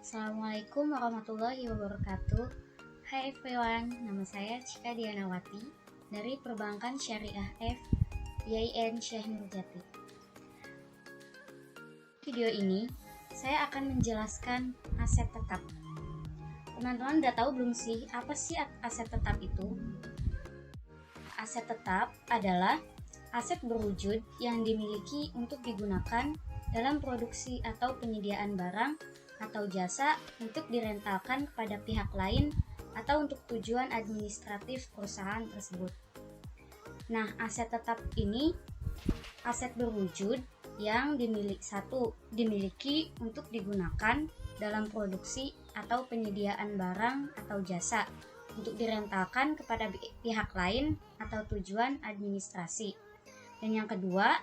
Assalamualaikum warahmatullahi wabarakatuh. Hai everyone, nama saya Cika Dianawati dari Perbankan Syariah F YIN Syekh Nurjati. Video ini saya akan menjelaskan aset tetap. Teman-teman udah tahu belum sih apa sih aset tetap itu? Aset tetap adalah aset berwujud yang dimiliki untuk digunakan dalam produksi atau penyediaan barang atau jasa untuk direntalkan kepada pihak lain atau untuk tujuan administratif perusahaan tersebut. Nah, aset tetap ini aset berwujud yang dimiliki untuk digunakan dalam produksi atau penyediaan barang atau jasa untuk direntalkan kepada pihak lain atau tujuan administrasi. Dan yang kedua,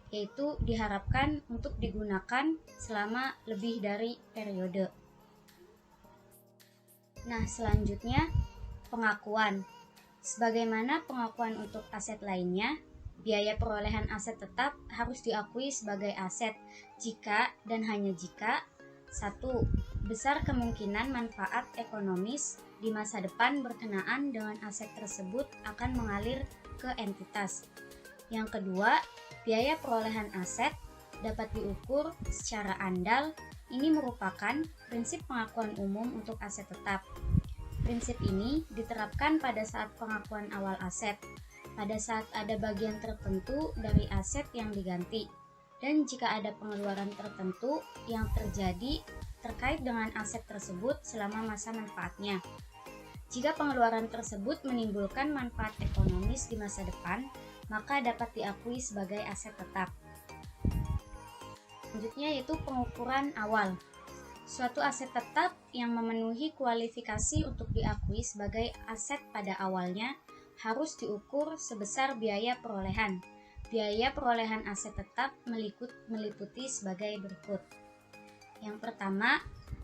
yaitu diharapkan untuk digunakan selama lebih dari periode. Nah, selanjutnya pengakuan. Sebagaimana pengakuan untuk aset lainnya, biaya perolehan aset tetap harus diakui sebagai aset jika dan hanya jika 1. Besar kemungkinan manfaat ekonomis di masa depan berkenaan dengan aset tersebut akan mengalir ke entitas. Yang kedua, biaya perolehan aset dapat diukur secara andal. Ini merupakan prinsip pengakuan umum untuk aset tetap. Prinsip ini diterapkan pada saat pengakuan awal aset, pada saat ada bagian tertentu dari aset yang diganti, dan jika ada pengeluaran tertentu yang terjadi terkait dengan aset tersebut selama masa manfaatnya. Jika pengeluaran tersebut menimbulkan manfaat ekonomis di masa depan, maka dapat diakui sebagai aset tetap. Selanjutnya yaitu pengukuran awal. Suatu aset tetap yang memenuhi kualifikasi untuk diakui sebagai aset pada awalnya harus diukur sebesar biaya perolehan. Biaya perolehan aset tetap meliputi sebagai berikut. Yang pertama,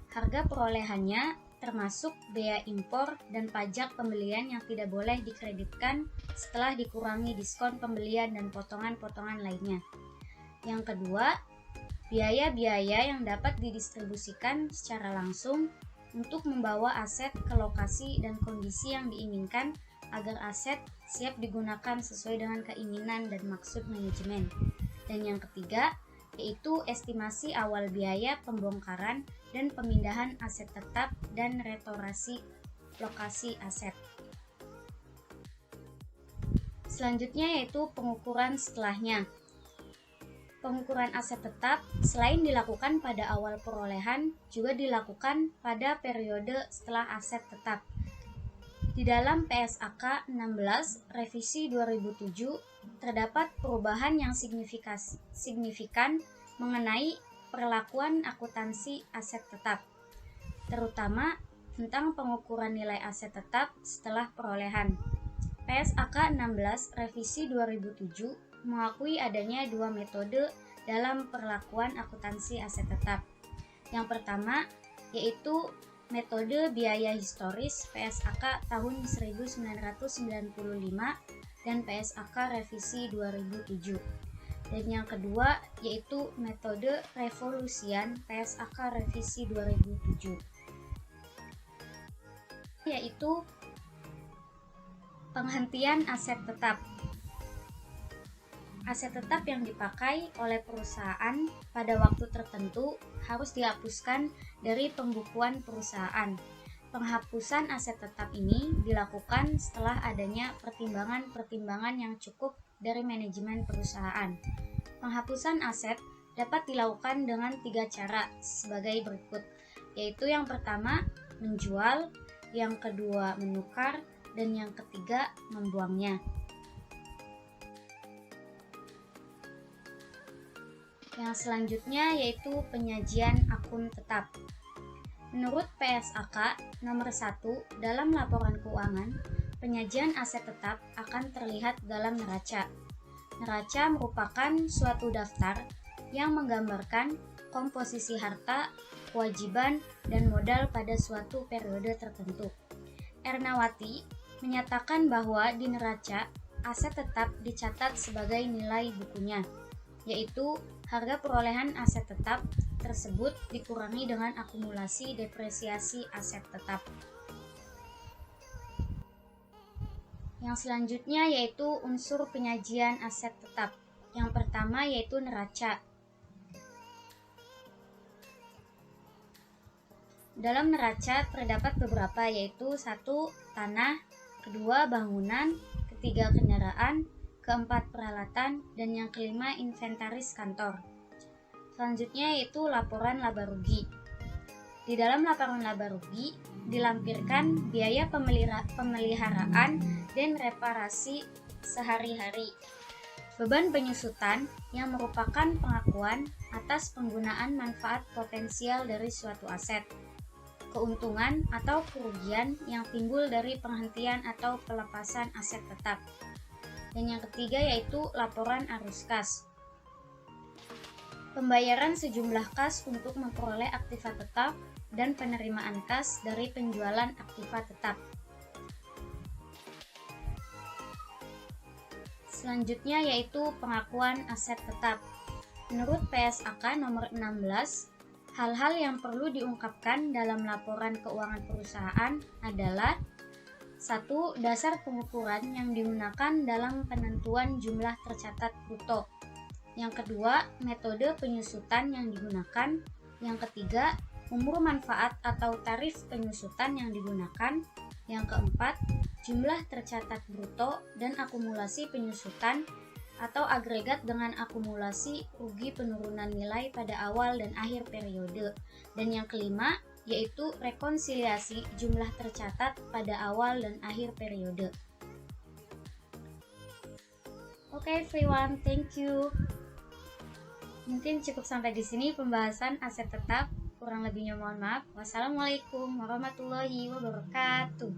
harga perolehannya termasuk bea impor dan pajak pembelian yang tidak boleh dikreditkan setelah dikurangi diskon pembelian dan potongan-potongan lainnya. Yang kedua, biaya-biaya yang dapat didistribusikan secara langsung untuk membawa aset ke lokasi dan kondisi yang diinginkan agar aset siap digunakan sesuai dengan keinginan dan maksud manajemen. Dan yang ketiga, yaitu estimasi awal biaya pembongkaran dan pemindahan aset tetap dan restorasi lokasi aset. Selanjutnya yaitu pengukuran setelahnya. Pengukuran aset tetap selain dilakukan pada awal perolehan, juga dilakukan pada periode setelah aset tetap. Di dalam PSAK 16 Revisi 2007 terdapat perubahan yang signifikan mengenai perlakuan akuntansi aset tetap, terutama tentang pengukuran nilai aset tetap setelah perolehan. PSAK 16 Revisi 2007 mengakui adanya dua metode dalam perlakuan akuntansi aset tetap. Yang pertama yaitu metode biaya historis PSAK tahun 1995 dan PSAK Revisi 2007. Dan yang kedua yaitu metode revolusian PSAK Revisi 2007, yaitu penghentian aset tetap. Aset tetap yang dipakai oleh perusahaan pada waktu tertentu harus dihapuskan dari pembukuan perusahaan. Penghapusan aset tetap ini dilakukan setelah adanya pertimbangan-pertimbangan yang cukup dari manajemen perusahaan. Penghapusan aset dapat dilakukan dengan 3 cara sebagai berikut, yaitu yang pertama menjual, yang kedua menukar, dan yang ketiga membuangnya. Yang selanjutnya yaitu penyajian akun tetap. Menurut PSAK nomor 1 dalam laporan keuangan, penyajian aset tetap akan terlihat dalam neraca. Neraca merupakan suatu daftar yang menggambarkan komposisi harta, kewajiban, dan modal pada suatu periode tertentu. Ernawati menyatakan bahwa di neraca, aset tetap dicatat sebagai nilai bukunya, yaitu harga perolehan aset tetap tersebut dikurangi dengan akumulasi depresiasi aset tetap. Yang selanjutnya yaitu unsur penyajian aset tetap. Yang pertama yaitu neraca. Dalam neraca terdapat beberapa, yaitu 1. Tanah, 2. Bangunan, 3. Kendaraan, 4. Peralatan, dan yang kelima inventaris kantor. Selanjutnya yaitu laporan laba rugi. Di dalam laporan laba rugi dilampirkan biaya pemeliharaan dan reparasi sehari-hari, beban penyusutan yang merupakan pengakuan atas penggunaan manfaat potensial dari suatu aset, keuntungan atau kerugian yang timbul dari penghentian atau pelepasan aset tetap. Dan yang ketiga yaitu laporan arus kas. Pembayaran sejumlah kas untuk memperoleh aktiva tetap dan penerimaan kas dari penjualan aktiva tetap. Selanjutnya yaitu pengakuan aset tetap. Menurut PSAK nomor 16, hal-hal yang perlu diungkapkan dalam laporan keuangan perusahaan adalah 1. Dasar pengukuran yang digunakan dalam penentuan jumlah tercatat bruto. Yang kedua, metode penyusutan yang digunakan. Yang ketiga, umur manfaat atau tarif penyusutan yang digunakan. Yang keempat, jumlah tercatat bruto dan akumulasi penyusutan atau agregat dengan akumulasi rugi penurunan nilai pada awal dan akhir periode. Dan yang kelima, yaitu rekonsiliasi jumlah tercatat pada awal dan akhir periode. Oke, everyone, thank you. Mungkin cukup sampai di sini pembahasan aset tetap. Kurang lebihnya mohon maaf. Wassalamualaikum warahmatullahi wabarakatuh.